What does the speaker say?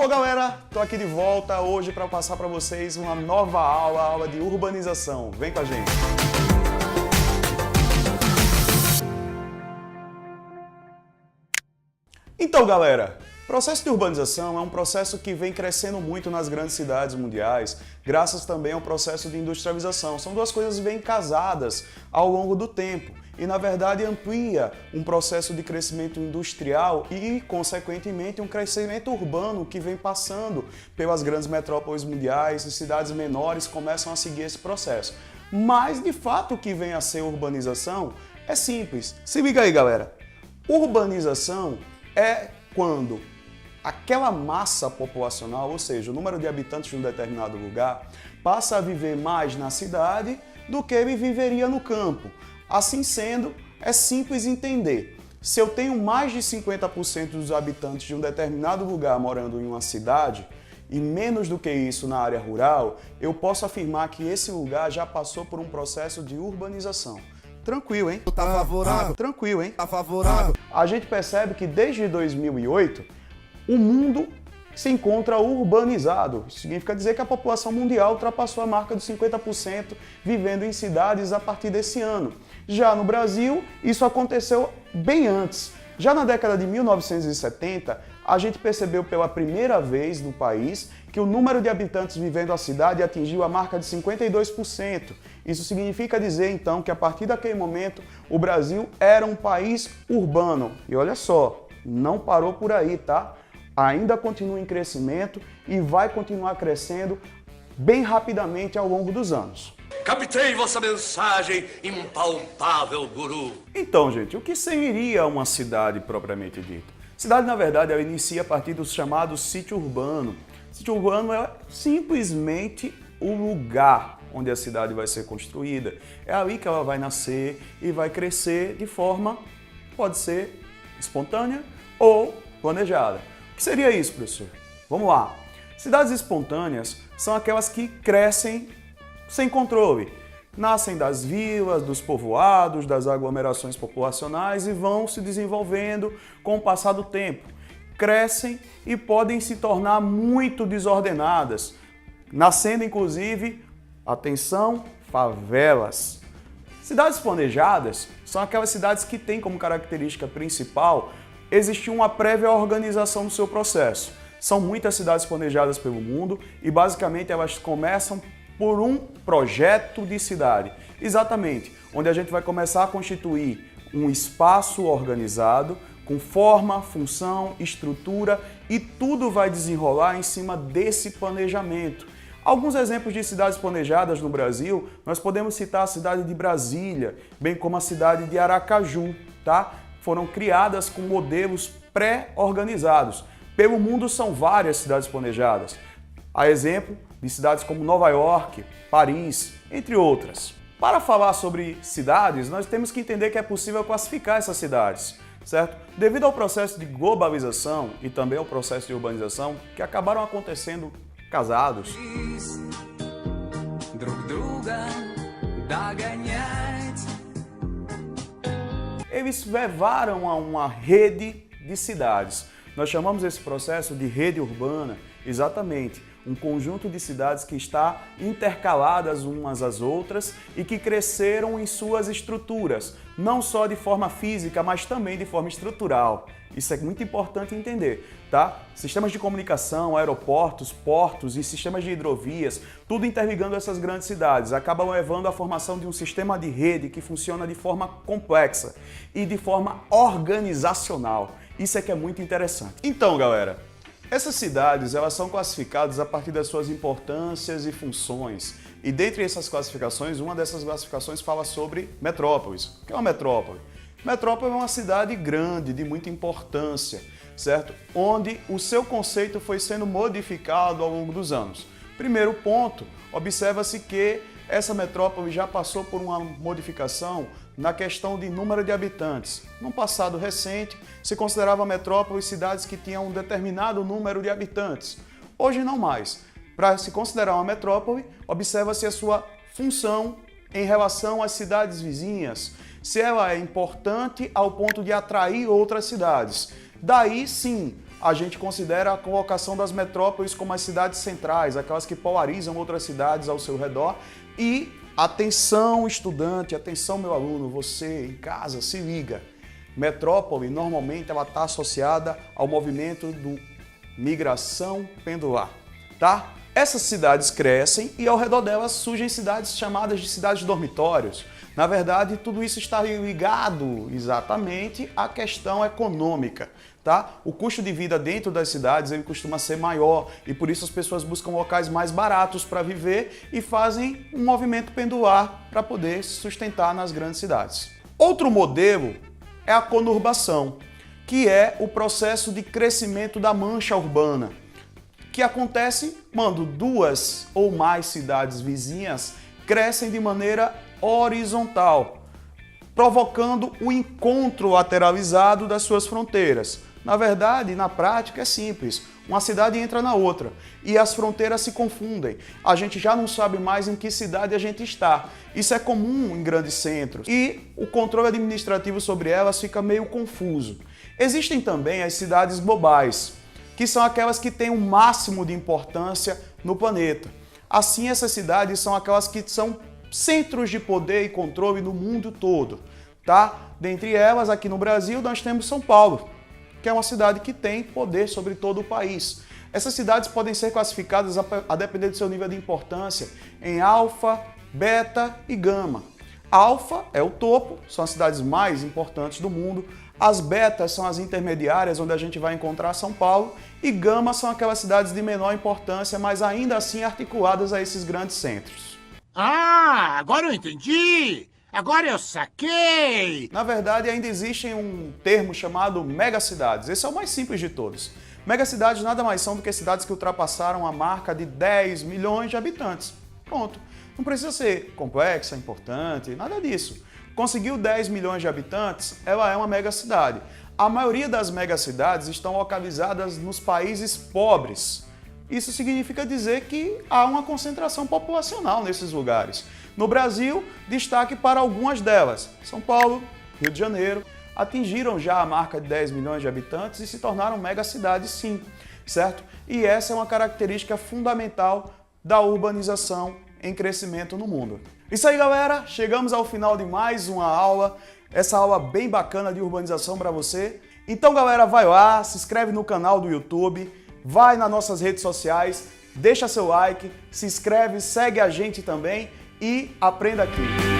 Alô galera, tô aqui de volta hoje para passar para vocês uma nova aula, a aula de urbanização. Vem com a gente! Então galera, o processo de urbanização é um processo que vem crescendo muito nas grandes cidades mundiais, graças também ao processo de industrialização. São duas coisas bem casadas ao longo do tempo e, na verdade, amplia um processo de crescimento industrial e, consequentemente, um crescimento urbano que vem passando pelas grandes metrópoles mundiais e cidades menores começam a seguir esse processo. Mas, de fato, o que vem a ser urbanização é simples. Se liga aí, galera. Urbanização é quando aquela massa populacional, ou seja, o número de habitantes de um determinado lugar, passa a viver mais na cidade do que ele viveria no campo. Assim sendo, é simples entender. Se eu tenho mais de 50% dos habitantes de um determinado lugar morando em uma cidade, e menos do que isso na área rural, eu posso afirmar que esse lugar já passou por um processo de urbanização. Tranquilo, hein? Tá favorável. Tranquilo, hein? Tá favorável. A gente percebe que desde 2008, o mundo se encontra urbanizado. Isso significa dizer que a população mundial ultrapassou a marca dos 50% vivendo em cidades a partir desse ano. Já no Brasil, isso aconteceu bem antes. Já na década de 1970, a gente percebeu pela primeira vez no país que o número de habitantes vivendo a cidade atingiu a marca de 52%. Isso significa dizer, então, que a partir daquele momento, o Brasil era um país urbano. E olha só, não parou por aí, tá? Ainda continua em crescimento e vai continuar crescendo bem rapidamente ao longo dos anos. Captei vossa mensagem, impalpável guru. Então, gente, o que seria uma cidade propriamente dita? Cidade, na verdade, ela inicia a partir do chamado sítio urbano. Sítio urbano é simplesmente o lugar onde a cidade vai ser construída. É ali que ela vai nascer e vai crescer de forma, pode ser espontânea ou planejada. O que seria isso, professor? Vamos lá. Cidades espontâneas são aquelas que crescem sem controle. Nascem das vilas, dos povoados, das aglomerações populacionais e vão se desenvolvendo com o passar do tempo. Crescem e podem se tornar muito desordenadas, nascendo inclusive, atenção, favelas. Cidades planejadas são aquelas cidades que têm como característica principal existir uma prévia organização do seu processo. São muitas cidades planejadas pelo mundo e basicamente elas começam por um projeto de cidade. Exatamente, onde a gente vai começar a constituir um espaço organizado com forma, função, estrutura e tudo vai desenrolar em cima desse planejamento. Alguns exemplos de cidades planejadas no Brasil, nós podemos citar a cidade de Brasília, bem como a cidade de Aracaju, tá? Foram criadas com modelos pré-organizados. Pelo mundo são várias cidades planejadas. A exemplo de cidades como Nova York, Paris, entre outras. Para falar sobre cidades, nós temos que entender que é possível classificar essas cidades, certo? Devido ao processo de globalização e também ao processo de urbanização que acabaram acontecendo casados. Eles levaram a uma rede de cidades. Nós chamamos esse processo de rede urbana, exatamente, um conjunto de cidades que está intercaladas umas às outras e que cresceram em suas estruturas, não só de forma física, mas também de forma estrutural. Isso é muito importante entender, tá? Sistemas de comunicação, aeroportos, portos e sistemas de hidrovias, tudo interligando essas grandes cidades, acabam levando à formação de um sistema de rede que funciona de forma complexa e de forma organizacional. Isso é que é muito interessante. Então, galera, essas cidades elas são classificadas a partir das suas importâncias e funções. E dentre essas classificações, uma dessas classificações fala sobre metrópoles. O que é uma metrópole? Metrópole é uma cidade grande, de muita importância, certo? Onde o seu conceito foi sendo modificado ao longo dos anos. Primeiro ponto, observa-se que essa metrópole já passou por uma modificação na questão de número de habitantes. No passado recente, se considerava metrópoles cidades que tinham um determinado número de habitantes. Hoje não mais. Para se considerar uma metrópole, observa-se a sua função em relação às cidades vizinhas, se ela é importante ao ponto de atrair outras cidades. Daí sim, a gente considera a colocação das metrópoles como as cidades centrais, aquelas que polarizam outras cidades ao seu redor. E atenção estudante, atenção meu aluno, você em casa, se liga. Metrópole, normalmente, ela está associada ao movimento do migração pendular, tá? Essas cidades crescem e ao redor delas surgem cidades chamadas de cidades dormitórios. Na verdade, tudo isso está ligado exatamente à questão econômica, tá? O custo de vida dentro das cidades ele costuma ser maior e por isso as pessoas buscam locais mais baratos para viver e fazem um movimento pendular para poder se sustentar nas grandes cidades. Outro modelo é a conurbação, que é o processo de crescimento da mancha urbana, que acontece quando duas ou mais cidades vizinhas crescem de maneira horizontal, provocando o encontro lateralizado das suas fronteiras. Na verdade, na prática é simples, uma cidade entra na outra e as fronteiras se confundem. A gente já não sabe mais em que cidade a gente está. Isso é comum em grandes centros e o controle administrativo sobre elas fica meio confuso. Existem também as cidades globais, que são aquelas que têm o máximo de importância no planeta. Assim, essas cidades são aquelas que são centros de poder e controle no mundo todo, tá? Dentre elas, aqui no Brasil, nós temos São Paulo, que é uma cidade que tem poder sobre todo o país. Essas cidades podem ser classificadas, a depender do seu nível de importância, em alfa, beta e gama. Alfa é o topo, são as cidades mais importantes do mundo. As betas são as intermediárias, onde a gente vai encontrar São Paulo. E gama são aquelas cidades de menor importância, mas ainda assim articuladas a esses grandes centros. Ah, agora eu entendi! Agora eu saquei! Na verdade, ainda existe um termo chamado megacidades. Esse é o mais simples de todos. Megacidades nada mais são do que cidades que ultrapassaram a marca de 10 milhões de habitantes. Pronto. Não precisa ser complexa, importante, nada disso. Conseguiu 10 milhões de habitantes, ela é uma megacidade. A maioria das megacidades estão localizadas nos países pobres. Isso significa dizer que há uma concentração populacional nesses lugares. No Brasil, destaque para algumas delas. São Paulo, Rio de Janeiro, atingiram já a marca de 10 milhões de habitantes e se tornaram megacidades sim, certo? E essa é uma característica fundamental da urbanização em crescimento no mundo. Isso aí, galera, chegamos ao final de mais uma aula, essa aula bem bacana de urbanização para você. Então, galera, vai lá, se inscreve no canal do YouTube, vai nas nossas redes sociais, deixa seu like, se inscreve, segue a gente também e aprenda aqui.